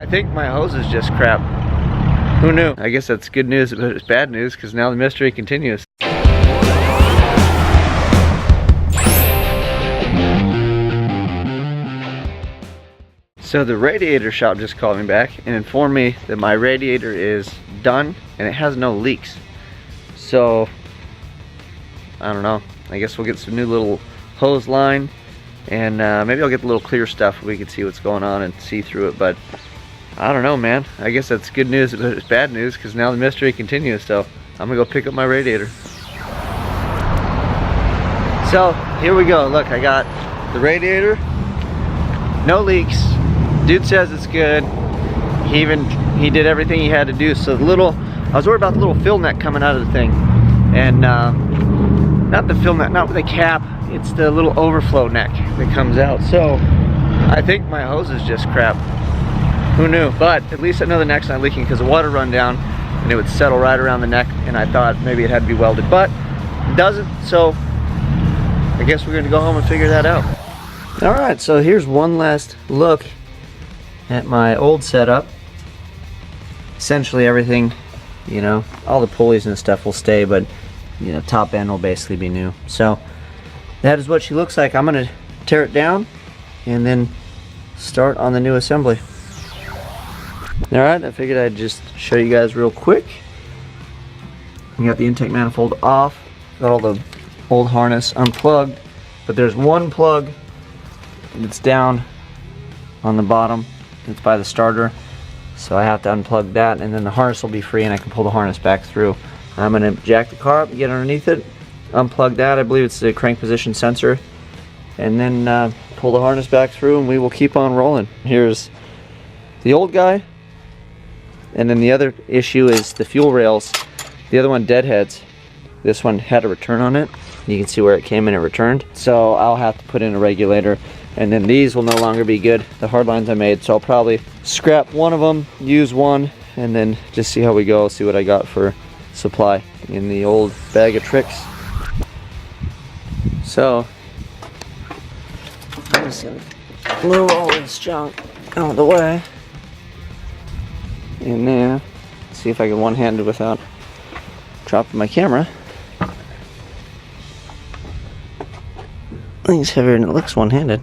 I think my hose is just crap. Who knew? I guess that's good news, but it's bad news because now the mystery continues. So the Radiator shop just called me back and informed me that my radiator is done and it has no leaks. So, I don't know. I guess we'll get some new little hose line and maybe I'll get the little clear stuff so we can see what's going on and see through it. But I don't know, man. I guess that's good news, but it's bad news because now the mystery continues. So I'm gonna go pick up my radiator. So here we go. Look, I got the radiator. No leaks. Dude says it's good. He did everything he had to do. So the little, I was worried about the little fill neck coming out of the thing, and not the fill neck, not with the cap. It's the little overflow neck that comes out. So I think my hose is just crap. Who knew? But at least I know the neck's not leaking because the water run down and it would settle right around the neck. And I thought maybe it had to be welded, but it doesn't. So I guess we're gonna go home and figure that out. All right, so here's one last look at my old setup. Essentially everything, you know, all the pulleys and stuff will stay, but you know, top end will basically be new. So that is what she looks like. I'm gonna tear it down and then start on the new assembly. All right, I figured I'd just show you guys real quick. We got the intake manifold off, got all the old harness unplugged, but there's one plug that's down on the bottom. It's by the starter, so I have to unplug that, and then the harness will be free and I can pull the harness back through. I'm gonna jack the car up and get underneath it, unplug that, I believe it's the crank position sensor, and then pull the harness back through and we will keep on rolling. Here's the old guy, and then the other issue is the fuel rails. The other one deadheads. This one had a return on it. You can see where it came in and returned. So I'll have to put in a regulator, and then these will no longer be good, the hard lines I made. So I'll probably scrap one of them, use one, and then just see how we go, see what I got for supply in the old bag of tricks. So I'm just gonna move all this junk out of the way in there, see if I can one-handed without dropping my camera. I think it's heavier than it looks one-handed.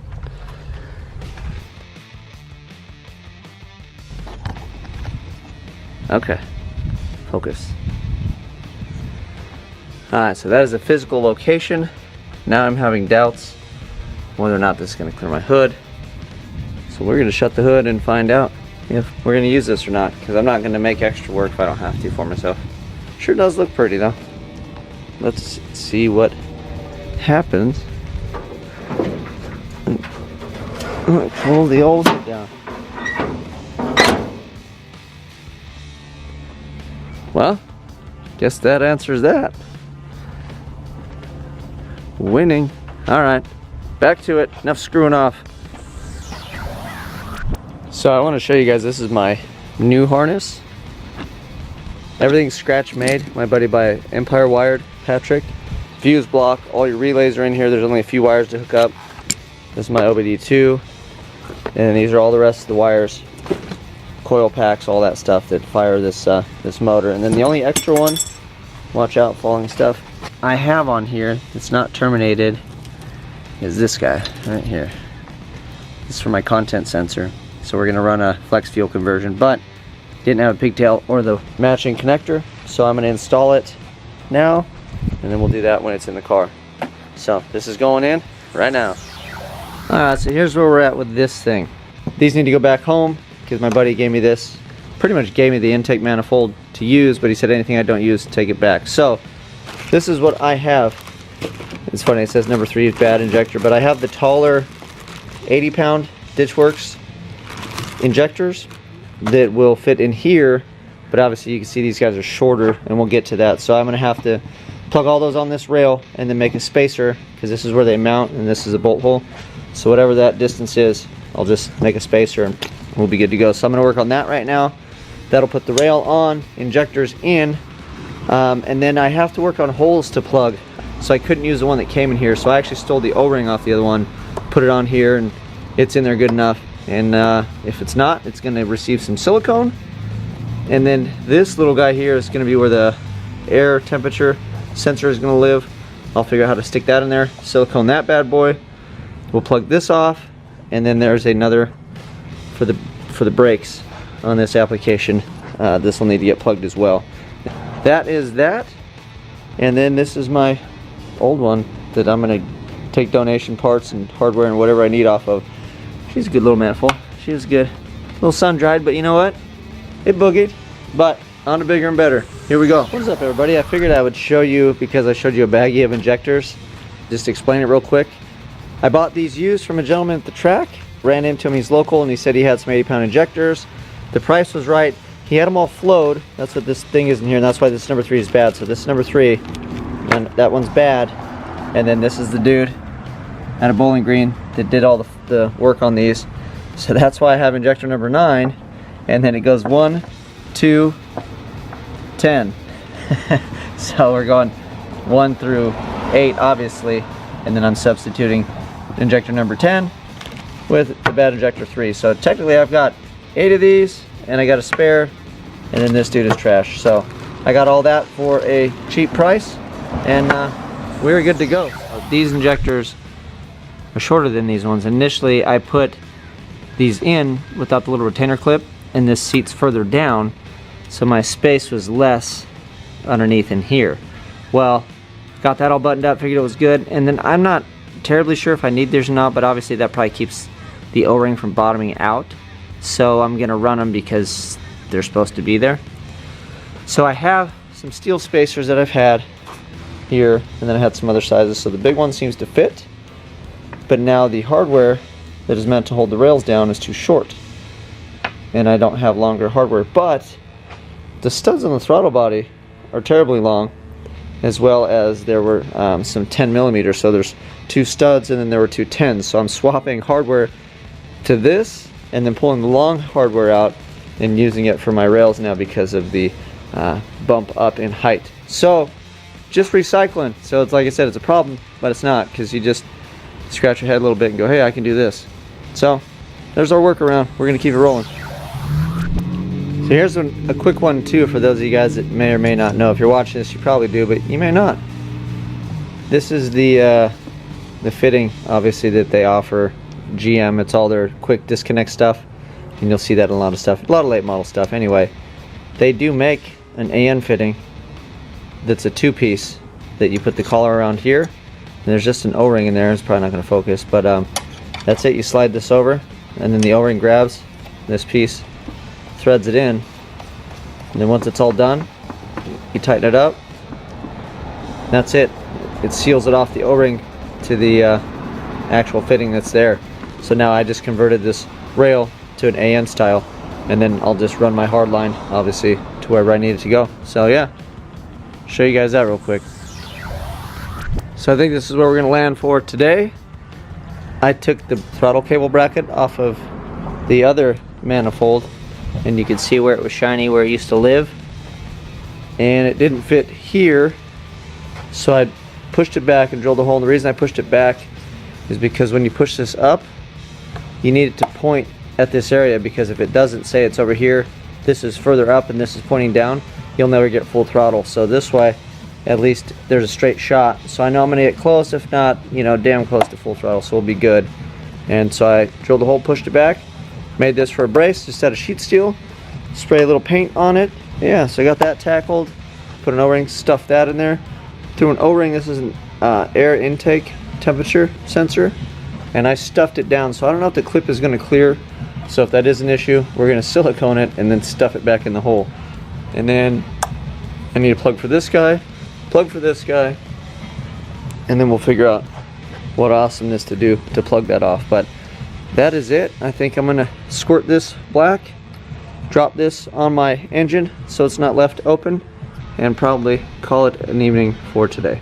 Okay, focus. Alright, so that is the physical location. Now I'm having doubts whether or not this is going to clear my hood. So we're going to shut the hood and find out if we're going to use this or not, because I'm not going to make extra work if I don't have to for myself. Sure does look pretty though. Let's see what happens. Pull the old hood down. Well, guess that answers that. Winning. Alright, back to it. Enough screwing off. So I want to show you guys, this is my new harness. Everything's scratch made. My buddy by Empire wired, Patrick. Fuse block, all your relays are in here. There's only a few wires to hook up. This is my OBD2. And these are all the rest of the wires. Coil packs, all that stuff that fire this this motor. And then the only extra one, watch out, falling stuff, I have on here that's not terminated is this guy right here. This is for my content sensor. So we're gonna run a flex fuel conversion, but didn't have a pigtail or the matching connector, so I'm gonna install it now, and then we'll do that when it's in the car. So this is going in right now. Alright, so here's where we're at with this thing. These need to go back home because my buddy gave me this, pretty much gave me the intake manifold to use, but he said anything I don't use, take it back. So this is what I have. It's funny, it says number 3 is bad injector, but I have the taller 80-pound Ditchworks injectors that will fit in here, but obviously you can see these guys are shorter, and we'll get to that. So I'm going to have to plug all those on this rail and then make a spacer, because this is where they mount and this is a bolt hole. So whatever that distance is, I'll just make a spacer and we'll be good to go. So I'm going to work on that right now. That'll put the rail on, injectors in, and then I have to work on holes to plug. So I couldn't use the one that came in here, so I actually stole the O-ring off the other one, put it on here, and it's in there good enough. and if it's not, it's going to receive some silicone. And then this little guy here is going to be where the air temperature sensor is going to live. I'll figure out how to stick that in there, silicone that bad boy. We'll plug this off, and then there's another for the brakes on this application. This will need to get plugged as well. That is that. And then this is my old one that I'm going to take donation parts and hardware and whatever I need off of. She's a good little manifold. She was good. A little sun dried, but you know what? It boogied. But on to bigger and better. Here we go. What is up, everybody? I figured I would show you, because I showed you a baggie of injectors, just to explain it real quick. I bought these used from a gentleman at the track. Ran into him, he's local, and he said he had some 80-pound injectors. The price was right. He had them all flowed. That's what this thing is in here, and that's why this number 3 is bad. So this is number 3, and that one's bad. And then this is the dude at a Bowling Green that did all the work on these. So that's why I have injector number 9. And then it goes 1, 2, 10. So we're going 1 through 8, obviously. And then I'm substituting injector number 10 with the bad injector 3. So technically I've got 8 of these, and I got a spare, and then this dude is trash. So I got all that for a cheap price, and we're good to go. These injectors are shorter than these ones. Initially I put these in without the little retainer clip, and this seat's further down, so my space was less underneath in here. Well, got that all buttoned up, figured it was good, and then I'm not terribly sure if I need these or not, but obviously that probably keeps the O-ring from bottoming out, so I'm gonna run them because they're supposed to be there. So I have some steel spacers that I've had here, and then I had some other sizes, so the big one seems to fit, but now the hardware that is meant to hold the rails down is too short, and I don't have longer hardware. But the studs on the throttle body are terribly long, as well as there were some 10mm, so there's 2 studs and then there were 2 10s, so I'm swapping hardware to this and then pulling the long hardware out and using it for my rails now because of the bump up in height. So just recycling. So it's like I said, it's a problem, but it's not, because you just scratch your head a little bit and go, hey, I can do this. So there's our workaround. We're gonna keep it rolling. So here's a quick one too for those of you guys that may or may not know. If you're watching this, you probably do, but you may not. This is the fitting, obviously, that they offer. GM, it's all their quick disconnect stuff, and you'll see that in a lot of stuff, a lot of late model stuff. Anyway, they do make an AN fitting that's a 2-piece that you put the collar around here, and there's just an O-ring in there. It's probably not going to focus, but that's it. You slide this over, and then the O-ring grabs this piece, threads it in, and then once it's all done, you tighten it up. That's it. It seals it off the O-ring to the actual fitting that's there. So now I just converted this rail to an AN style, and then I'll just run my hard line, obviously, to wherever I need it to go. So yeah, show you guys that real quick. So I think this is where we're gonna land for today. I took the throttle cable bracket off of the other manifold, and you can see where it was shiny, where it used to live, and it didn't fit here, so I pushed it back and drilled a hole. And the reason I pushed it back is because when you push this up, you need it to point at this area, because if it doesn't, say it's over here, this is further up and this is pointing down, you'll never get full throttle. So this way, at least there's a straight shot, so I know I'm gonna get close, if not, you know, damn close to full throttle, so we'll be good. And so I drilled a hole, pushed it back, made this for a brace, just out of sheet steel, spray a little paint on it. Yeah, so I got that tackled, put an O-ring, stuffed that in there, threw an O-ring. This is an air intake temperature sensor, and I stuffed it down, so I don't know if the clip is going to clear. So if that is an issue, we're going to silicone it and then stuff it back in the hole. And then I need a plug for this guy, plug for this guy, and then we'll figure out what awesomeness to do to plug that off. But that is it. I think I'm going to squirt this black, drop this on my engine so it's not left open, and probably call it an evening for today.